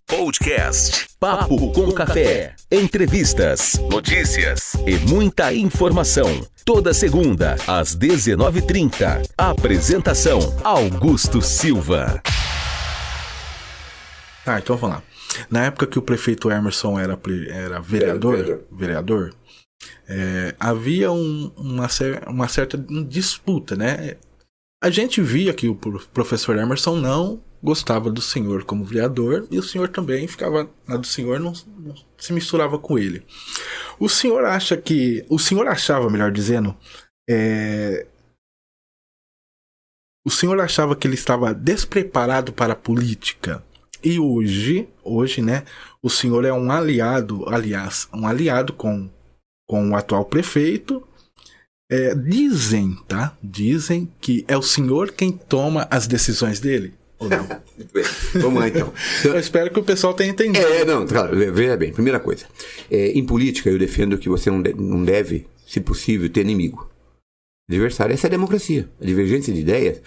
Podcast Papo com Café. Entrevistas, notícias e muita informação. Toda segunda, às 19h30. Apresentação: Augusto Silva. Tá, então vamos lá. Na época que o prefeito Emerson era vereador, havia uma certa disputa, né? A gente via que o professor Emerson não gostava do senhor como vereador e o senhor também ficava na do senhor, não se misturava com ele. O senhor achava, melhor dizendo, o senhor achava que ele estava despreparado para a política. E hoje, né, o senhor é um aliado com o atual prefeito. Dizem que é o senhor quem toma as decisões dele, ou não? Muito bem. Vamos lá, então. Eu espero que o pessoal tenha entendido. Claro, veja bem, primeira coisa. Em política, eu defendo que você não deve, se possível, ter inimigo. Adversário, essa é a democracia. A divergência de ideias,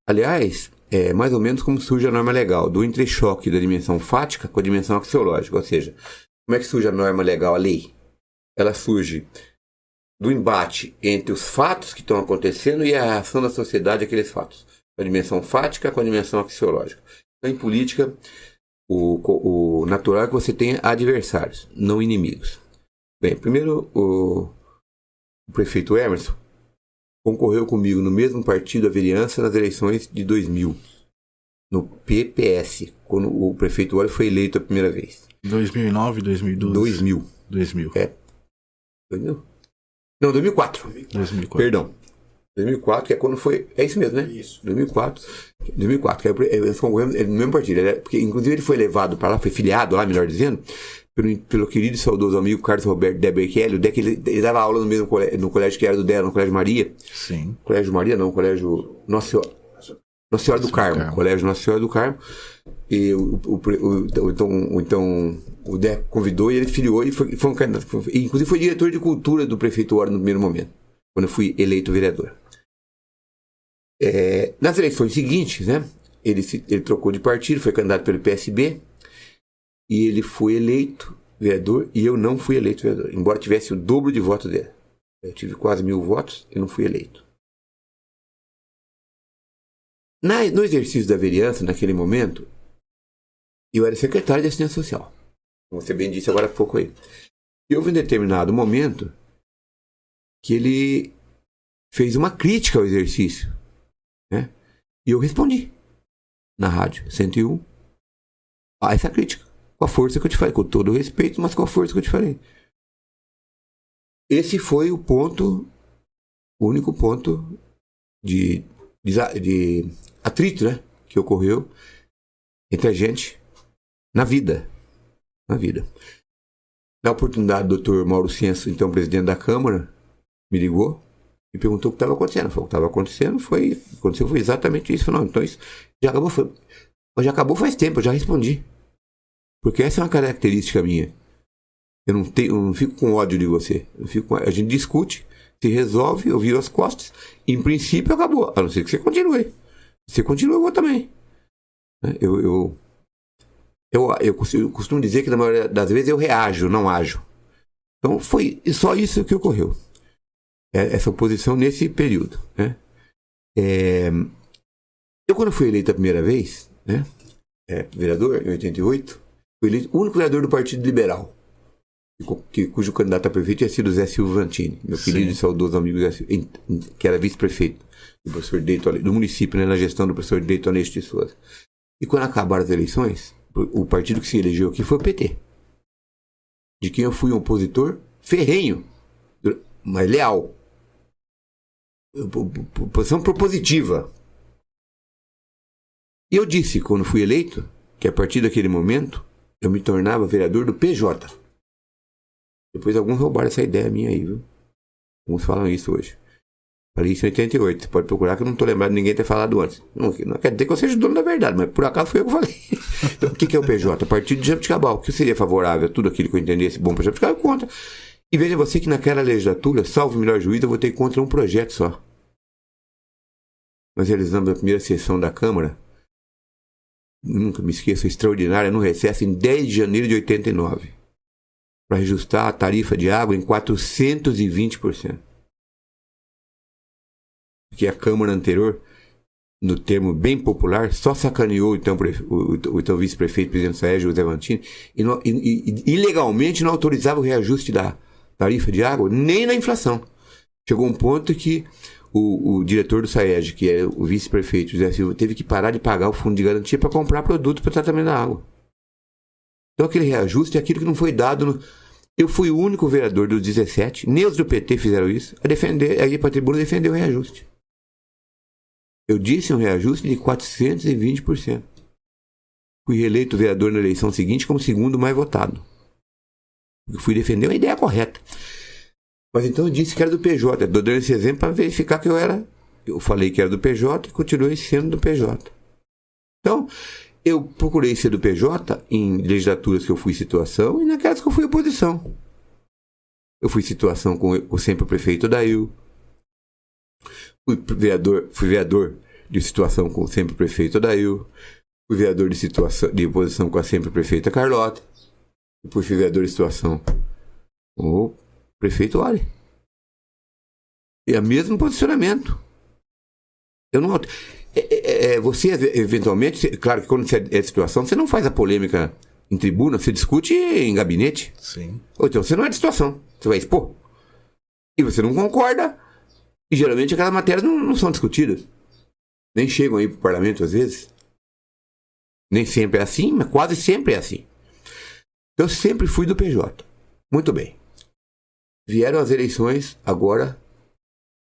aliás, é mais ou menos como surge a norma legal, do entrechoque da dimensão fática com a dimensão axiológica. Ou seja, como é que surge a norma legal, a lei? Ela surge do embate entre os fatos que estão acontecendo e a reação da sociedade àqueles fatos. A dimensão fática com a dimensão axiológica. Então, em política, o natural é que você tenha adversários, não inimigos. Bem, primeiro, o prefeito Emerson concorreu comigo no mesmo partido, a vereança, nas eleições de 2000, no PPS, quando o prefeito Olho foi eleito a primeira vez. 2009, 2012? 2000. 2000. 2000? Não, 2004. 2004. Perdão. 2004, que é quando foi... É isso mesmo, né? Isso. 2004, que eles concorremos no mesmo partido. Porque, inclusive, ele foi levado para lá, foi filiado lá, melhor dizendo, pelo querido e saudoso amigo Carlos Roberto Deberkelli. Ele dava aula no mesmo no colégio que era do dela, no Colégio Maria. Sim. Colégio Maria, não, Colégio Nossa Senhora do Carmo. Colégio Nossa Senhora do Carmo. E o Dé convidou e ele filiou e foi um candidato. Inclusive foi diretor de cultura do prefeito Hora no primeiro momento, quando eu fui eleito vereador. Nas eleições seguintes, né, ele trocou de partido, foi candidato pelo PSB e ele foi eleito vereador e eu não fui eleito vereador, embora tivesse o dobro de votos dele. Eu tive quase 1.000 votos e não fui eleito. No exercício da vereança, naquele momento, eu era secretário de assistência social, como você bem disse agora há pouco aí. E houve um determinado momento que ele fez uma crítica ao exercício, né? E eu respondi na rádio 101 a essa crítica, com a força que eu te falei, com todo o respeito, mas com a força que eu te falei. Esse foi o único ponto de atrito, né, que ocorreu entre a gente na vida. Na oportunidade, o doutor Mauro Censo, então presidente da Câmara, me ligou e perguntou o que estava acontecendo. Falei, o que estava acontecendo foi exatamente isso. Falei, não, então isso já acabou faz tempo, eu já respondi. Porque essa é uma característica minha. Eu não fico com ódio de você. A gente discute, se resolve, eu viro as costas. Em princípio, acabou. A não ser que você continue. Se você continua, eu vou também. Eu costumo dizer que na maioria das vezes eu reajo, não ajo. Então foi só isso que ocorreu. Essa oposição nesse período, né? Eu, quando fui eleito a primeira vez, né, vereador, em 88, fui eleito o único vereador do Partido Liberal, cujo candidato a prefeito tinha sido Zé Silva Vantini, meu querido e saudoso amigo Zé Silva, que era vice-prefeito do professor Deito, do município, né, na gestão do professor Deito Aleixo de Souza. E quando acabaram as eleições, o partido que se elegeu aqui foi o PT, de quem eu fui um opositor ferrenho, mas leal. Posição propositiva. E eu disse, quando fui eleito, que a partir daquele momento eu me tornava vereador do PJ. Depois alguns roubaram essa ideia minha aí, viu? Alguns falam isso hoje. Falei isso em 88. Você pode procurar, que eu não estou lembrado de ninguém ter falado antes. Não quer dizer que eu seja dono da verdade, mas por acaso foi eu que falei. Então, o que é o PJ? Partido de Jabuticabal. Que seria favorável a tudo aquilo que eu entendesse bom para Jabuticabal, eu contra. E veja você que naquela legislatura, salvo o melhor juízo, eu votei contra um projeto só. Nós realizamos a primeira sessão da Câmara nunca me esqueço, extraordinária, no recesso em 10 de janeiro de 89, para ajustar a tarifa de água em 420%. Que a Câmara anterior, no termo bem popular, só sacaneou o então vice-prefeito, presidente Sérgio José Vantini, e ilegalmente não autorizava o reajuste da tarifa de água, nem na inflação. Chegou um ponto que o diretor do SAEG, que é o vice-prefeito José Silva, teve que parar de pagar o fundo de garantia para comprar produto para tratamento da água. Então aquele reajuste é aquilo que não foi dado. Eu fui o único vereador dos 17, nem os do PT fizeram isso, a ir para a tribuna defender o reajuste. Eu disse um reajuste de 420%. Fui reeleito vereador na eleição seguinte como segundo mais votado. Eu fui defender uma ideia correta. Mas então eu disse que era do PJ. Estou dando esse exemplo para verificar que eu falei que era do PJ e continuei sendo do PJ. Então, eu procurei ser do PJ em legislaturas que eu fui situação e naquelas que eu fui oposição. Eu fui situação com sempre o prefeito Dail. Fui vereador de situação com sempre o prefeito Dail. Fui vereador de oposição com a sempre prefeita Carlota. Depois fui vereador de situação com o prefeito Oli. E o mesmo posicionamento. Eu não... você, eventualmente, claro que quando você é de situação, você não faz a polêmica em tribuna, você discute em gabinete. Sim. Ou então você não é de situação, você vai expor. E você não concorda, e geralmente aquelas matérias não são discutidas. Nem chegam aí para o parlamento às vezes. Nem sempre é assim, mas quase sempre é assim. Eu sempre fui do PJ. Muito bem. Vieram as eleições agora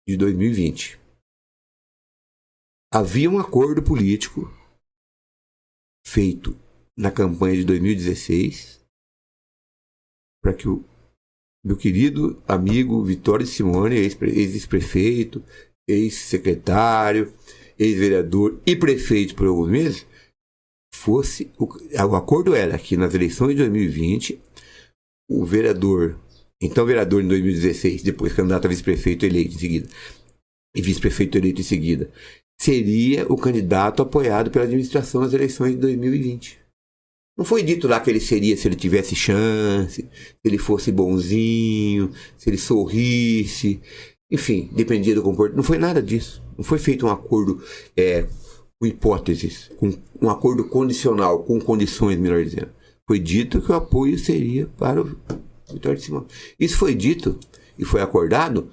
de 2020. Havia um acordo político feito na campanha de 2016 para que o meu querido amigo Vitório Simone, ex-prefeito, ex-secretário, ex-vereador e prefeito por alguns meses, o acordo era que nas eleições de 2020, o vereador, então vereador em 2016, depois candidato a vice-prefeito eleito em seguida, e vice-prefeito eleito em seguida, seria o candidato apoiado pela administração nas eleições de 2020. Não foi dito lá que ele seria se ele tivesse chance, se ele fosse bonzinho, se ele sorrisse, enfim, dependia do comportamento. Não foi nada disso. Não foi feito um acordo com hipóteses, com um acordo condicional, com condições, melhor dizendo. Foi dito que o apoio seria para o Vitório de Simão. Isso foi dito e foi acordado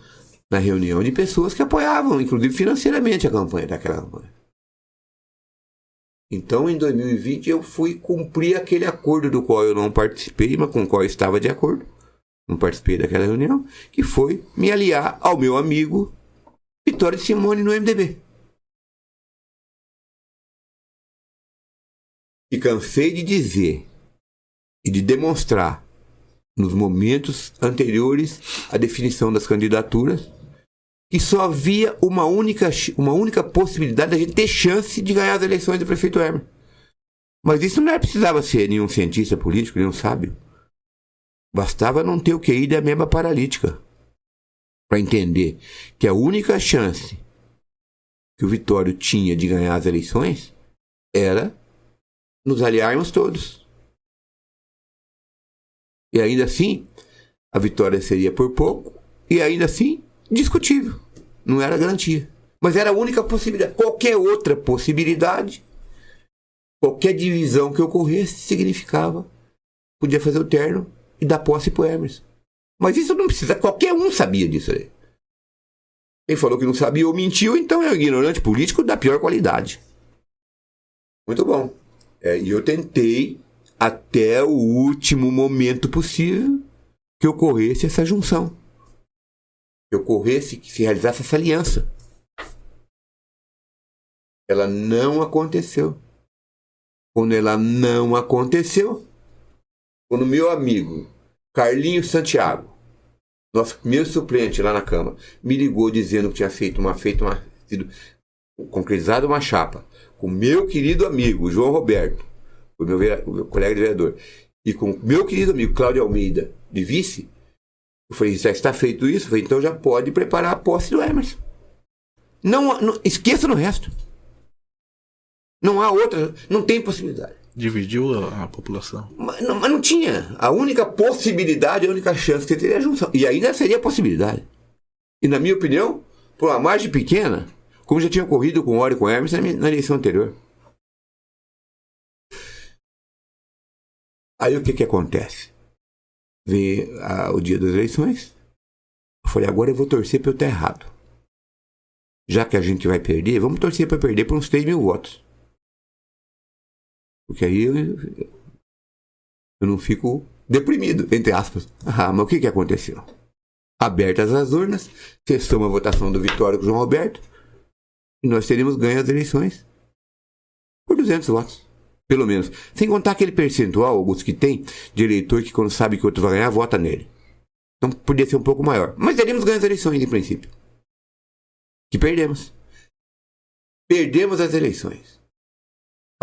na reunião de pessoas que apoiavam, inclusive financeiramente, a campanha daquela campanha. Então, em 2020, eu fui cumprir aquele acordo do qual eu não participei, mas com o qual eu estava de acordo. Não participei daquela reunião, que foi me aliar ao meu amigo Vitório de Simone no MDB. E cansei de dizer e de demonstrar nos momentos anteriores à definição das candidaturas que só havia uma única possibilidade da gente ter chance de ganhar as eleições do prefeito Hermer. Mas isso não precisava ser nenhum cientista político, nenhum sábio. Bastava não ter o QI da ameba paralítica para entender que a única chance que o Vitório tinha de ganhar as eleições era nos aliarmos todos. E ainda assim, a vitória seria por pouco e ainda assim discutível. Não era garantia. Mas era a única possibilidade. Qualquer outra possibilidade, qualquer divisão que ocorresse, significava podia fazer o terno e dar posse pro Emerson. Mas isso não precisa. Qualquer um sabia disso aí. Quem falou que não sabia ou mentiu, então é um ignorante político da pior qualidade. Muito bom. E eu tentei, até o último momento possível, que ocorresse essa junção. Que ocorresse, que se realizasse essa aliança. Ela não aconteceu. Quando ela não aconteceu, quando meu amigo Carlinhos Santiago, nosso primeiro suplente lá na Câmara, me ligou dizendo que tinha sido concretizado uma chapa com meu querido amigo João Roberto, o meu colega de vereador, e com meu querido amigo Cláudio Almeida, de vice, eu falei, já está feito isso? Eu falei, então já pode preparar a posse do Emerson. Não esqueça no resto. Não há outra, não tem possibilidade. Dividiu a população. Mas não tinha. A única possibilidade, a única chance que teria a junção. E ainda seria a possibilidade. E na minha opinião, por uma margem pequena, como já tinha ocorrido com o Ori e com o Hermes na eleição anterior. Aí o que acontece? Vem o dia das eleições. Eu falei, agora eu vou torcer para eu estar errado. Já que a gente vai perder, vamos torcer para perder por uns 3 mil votos. Porque aí eu não fico deprimido, entre aspas. Mas o que aconteceu? Abertas as urnas, cessou a votação do Vitório com o João Roberto, e nós teríamos ganho as eleições por 200 votos, pelo menos. Sem contar aquele percentual, Augusto, que tem de eleitor que quando sabe que o outro vai ganhar, vota nele. Então podia ser um pouco maior. Mas teríamos ganho as eleições, em princípio. Que perdemos. Perdemos as eleições.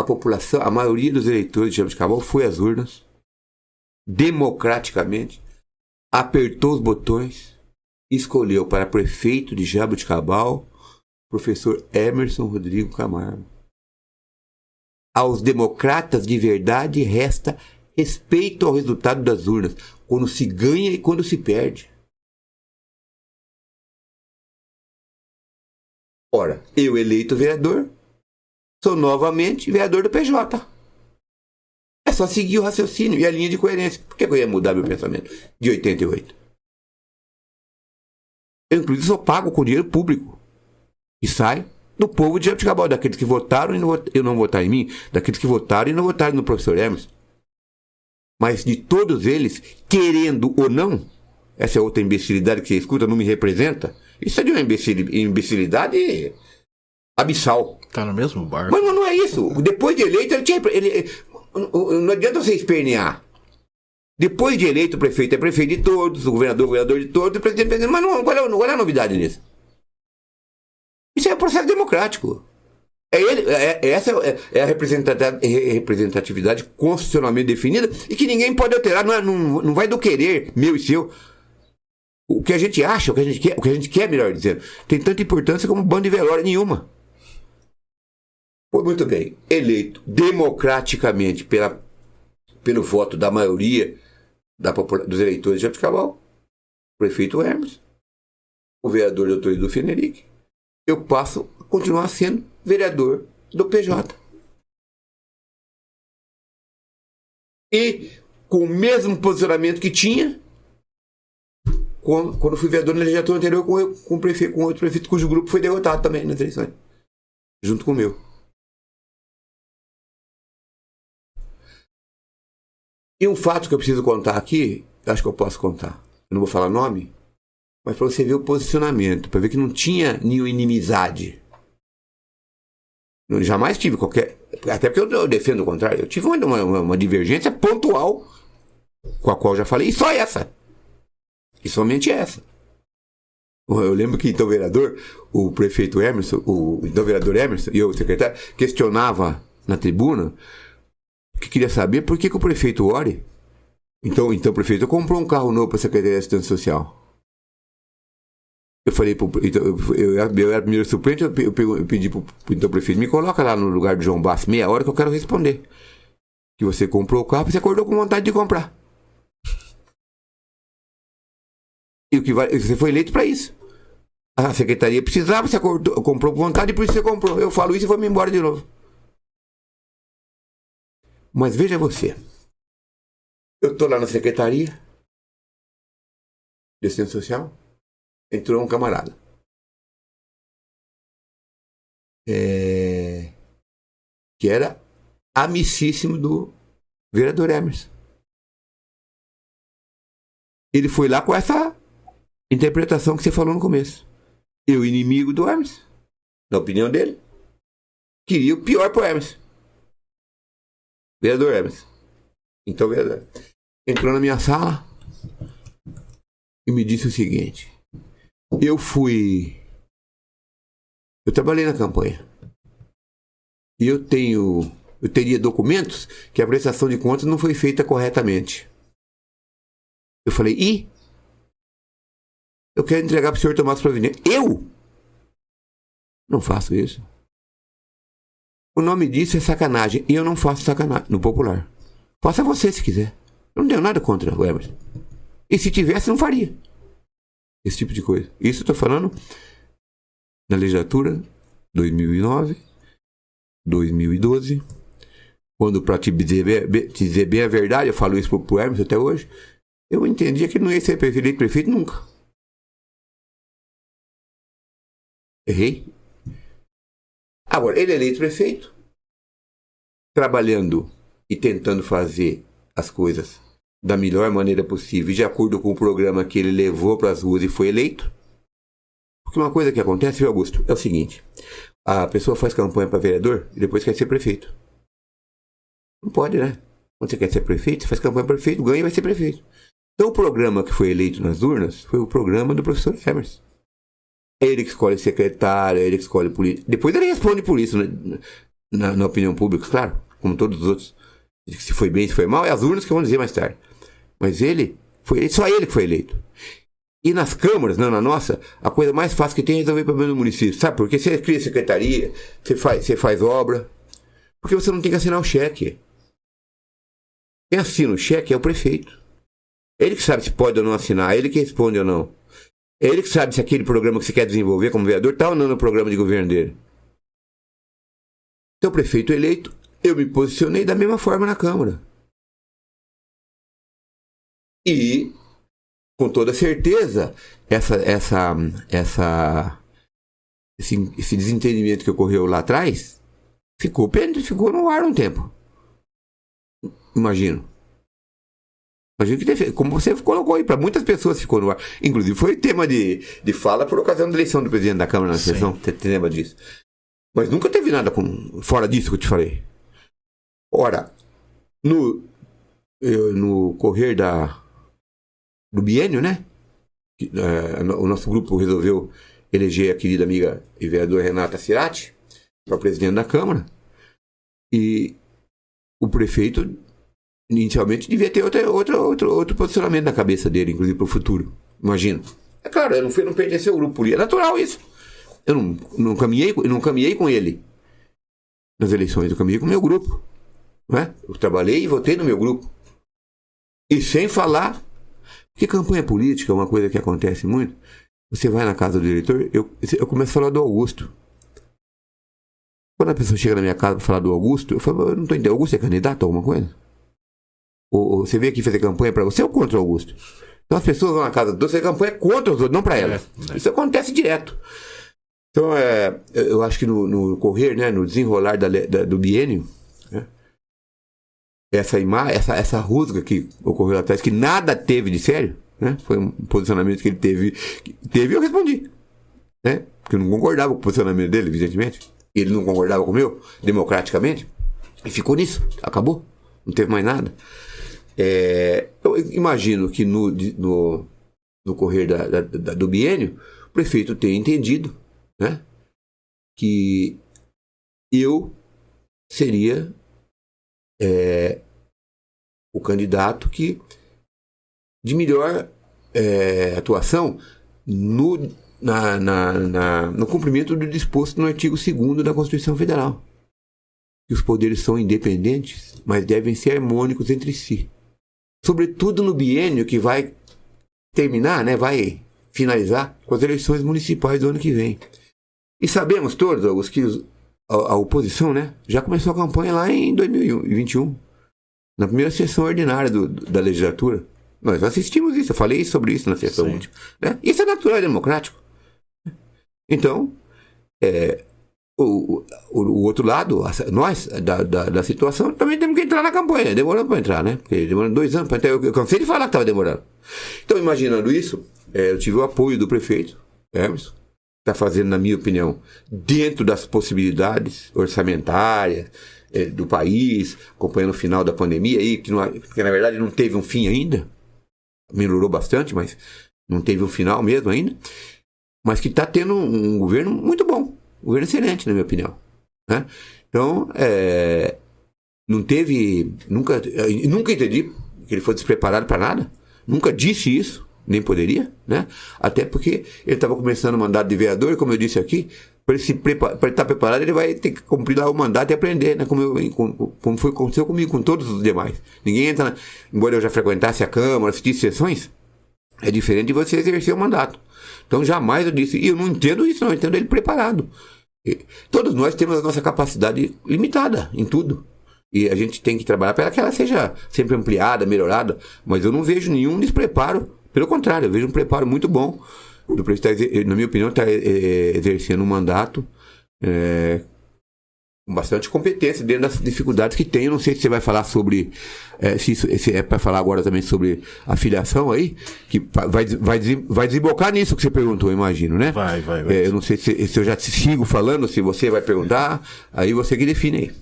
A população, a maioria dos eleitores de Jaboticabal foi às urnas, democraticamente, apertou os botões e escolheu para prefeito de Jaboticabal professor Emerson Rodrigo Camargo. Aos democratas de verdade resta respeito ao resultado das urnas, quando se ganha e quando se perde. Ora, eu eleito vereador, sou novamente vereador do PJ. É só seguir o raciocínio e a linha de coerência. Por que eu ia mudar meu pensamento de 88? Eu, inclusive, sou pago com dinheiro público. E sai do povo de Jaboticabal, daqueles que votaram e não votaram em mim, daqueles que votaram e não votaram no professor Hermes. Mas de todos eles, querendo ou não, essa é outra imbecilidade que você escuta, não me representa. Isso é de uma imbecilidade abissal. Tá no mesmo barco. Mas não é isso. Depois de eleito, não adianta você espernear. Depois de eleito, o prefeito é prefeito de todos, o governador é governador de todos, o presidente é presidente. Mas qual é a novidade nisso? Isso é um processo democrático. Essa é a representatividade constitucionalmente definida e que ninguém pode alterar. Não vai do querer meu e seu. O que a gente acha, o que a gente quer, melhor dizendo, tem tanta importância como um bando de velório nenhuma. Foi muito bem. Eleito democraticamente pelo voto da maioria dos eleitores de Jaboticabal, o prefeito Hermes, o vereador Dr. Edu Fenerick, eu passo a continuar sendo vereador do PJ. E com o mesmo posicionamento que tinha quando fui vereador na legislatura anterior com outro prefeito cujo grupo foi derrotado também nas eleições, junto com o meu. E um fato que eu preciso contar aqui, acho que eu posso contar, eu não vou falar nome, mas para você ver o posicionamento, para ver que não tinha nenhuma inimizade. Eu jamais tive qualquer... Até porque eu defendo o contrário. Eu tive uma divergência pontual, com a qual eu já falei, e só essa. E somente essa. Eu lembro que então o prefeito Emerson, então vereador Emerson e o secretário questionava na tribuna que queria saber por que o prefeito Ori, então o prefeito comprou um carro novo para a Secretaria de Assistência Social. Eu falei, eu era primeiro suplente, eu pedi para o prefeito, me coloca lá no lugar do João Basso, meia hora que eu quero responder. Que você comprou o carro e você acordou com vontade de comprar. E você foi eleito para isso. A secretaria precisava, você comprou com vontade e por isso você comprou. Eu falo isso e vou-me embora de novo. Mas veja você. Eu estou lá na Secretaria de Assistência Social. Entrou um camarada. Que era amicíssimo do vereador Emerson. Ele foi lá com essa interpretação que você falou no começo. Eu, inimigo do Emerson, na opinião dele, queria o pior pro Emerson. Vereador Emerson. Então, vereador. Entrou na minha sala e me disse o seguinte. Eu trabalhei na campanha. E eu teria documentos que a prestação de contas não foi feita corretamente. Eu falei, eu quero entregar para o senhor Tomás Providência. Eu não faço isso. O nome disso é sacanagem. E eu não faço sacanagem no popular. Faça você se quiser. Eu não tenho nada contra o Emerson. E se tivesse, não faria. Esse tipo de coisa. Isso eu tô falando na legislatura 2009, 2012. Quando, para te dizer bem a verdade, eu falo isso pro Emerson até hoje, eu entendia que ele não ia ser prefeito nunca. Errei. Agora, ele é eleito prefeito, trabalhando e tentando fazer as coisas da melhor maneira possível, de acordo com o programa que ele levou para as ruas e foi eleito. Porque uma coisa que acontece, viu, Augusto, é o seguinte: a pessoa faz campanha para vereador e depois quer ser prefeito. Não pode, né? Quando você quer ser prefeito, você faz campanha para prefeito, ganha e vai ser prefeito. Então o programa que foi eleito nas urnas foi o programa do professor Emerson. É ele que escolhe secretário, é ele que escolhe político. Depois ele responde por isso, né? Na opinião pública, claro, como todos os outros. Se foi bem, se foi mal, é as urnas que vão dizer mais tarde. Mas ele, só ele que foi eleito. E nas câmaras, não na nossa, a coisa mais fácil que tem é resolver o problema do município. Sabe por quê? Você cria secretaria, você faz obra, porque você não tem que assinar o cheque. Quem assina o cheque é o prefeito. Ele que sabe se pode ou não assinar, ele que responde ou não. É ele que sabe se aquele programa que você quer desenvolver como vereador está ou não no programa de governo dele. Então, o prefeito eleito, eu me posicionei da mesma forma na Câmara. E, com toda certeza, esse desentendimento que ocorreu lá atrás ficou no ar um tempo. Imagino que, como você colocou aí, para muitas pessoas ficou no ar. Inclusive foi tema de fala por ocasião da eleição do presidente da Câmara na sessão. Você lembra disso? Mas nunca teve nada fora disso que eu te falei. Ora, no correr do biênio, né? O nosso grupo resolveu eleger a querida amiga e vereadora Renata Cirati para presidente da Câmara. E o prefeito inicialmente devia ter outro posicionamento na cabeça dele, inclusive para o futuro. Imagino. É claro, eu não pertenceu ao grupo político. É natural isso. Eu não caminhei com ele nas eleições, eu caminhei com o meu grupo. Não é? Eu trabalhei e votei no meu grupo. E sem falar, porque campanha política é uma coisa que acontece muito. Você vai na casa do diretor, eu começo a falar do Augusto. Quando a pessoa chega na minha casa para falar do Augusto, eu falo, eu não estou entendendo, Augusto é candidato a alguma coisa? Ou você veio aqui fazer campanha para você ou contra o Augusto? Então as pessoas vão na casa do outro fazer campanha contra os outros, não para elas. Isso acontece direto. Então, eu acho que no correr, né, no desenrolar do biênio, né, essa rusga que ocorreu lá atrás, que nada teve de sério, né, foi um posicionamento que ele teve e eu respondi. Né, porque eu não concordava com o posicionamento dele, evidentemente. Ele não concordava com o meu, democraticamente. E ficou nisso, acabou. Não teve mais nada. Eu imagino que no correr do biênio, o prefeito tenha entendido, né, que eu seria o candidato de melhor atuação no cumprimento do disposto no artigo 2º da Constituição Federal. Que os poderes são independentes, mas devem ser harmônicos entre si. Sobretudo no biênio que vai terminar, né, vai finalizar com as eleições municipais do ano que vem. E sabemos todos, Augusto, que a oposição, né, já começou a campanha lá em 2021, na primeira sessão ordinária da legislatura. Nós assistimos isso, eu falei sobre isso na sessão última. Né? Isso é natural, é democrático. Então, o outro lado, nós, da situação, também temos que entrar na campanha. Demorando para entrar, né? Porque demorando 2 anos para entrar. Eu cansei de falar que estava demorando. Então, imaginando isso, eu tive o apoio do prefeito, Emerson, que está fazendo, na minha opinião, dentro das possibilidades orçamentárias do país, acompanhando o final da pandemia, aí, que na verdade não teve um fim ainda. Melhorou bastante, mas não teve um final mesmo ainda. Mas que está tendo um governo muito bom. Um governo excelente, na minha opinião. Né? Então, não teve... Nunca entendi que ele foi despreparado para nada. Nunca disse isso, nem poderia. Né? Até porque ele estava começando o mandato de vereador, como eu disse aqui, Para ele estar preparado, ele vai ter que cumprir lá o mandato e aprender, né? Como aconteceu comigo, com todos os demais. Ninguém entra, embora eu já frequentasse a Câmara, assistisse sessões, é diferente de você exercer o mandato. Então jamais eu disse, e eu não entendo isso, não, eu entendo ele preparado. Todos nós temos a nossa capacidade limitada em tudo. E a gente tem que trabalhar para que ela seja sempre ampliada, melhorada, mas eu não vejo nenhum despreparo. Pelo contrário, eu vejo um preparo muito bom. Do presidente, na minha opinião, está exercendo um mandato com bastante competência dentro das dificuldades que tem. Eu não sei se você vai falar sobre, se é para falar agora também sobre a filiação aí, que vai desembocar nisso que você perguntou, eu imagino, né? Vai. Eu não sei se eu já te sigo falando, se você vai perguntar, aí você que define aí.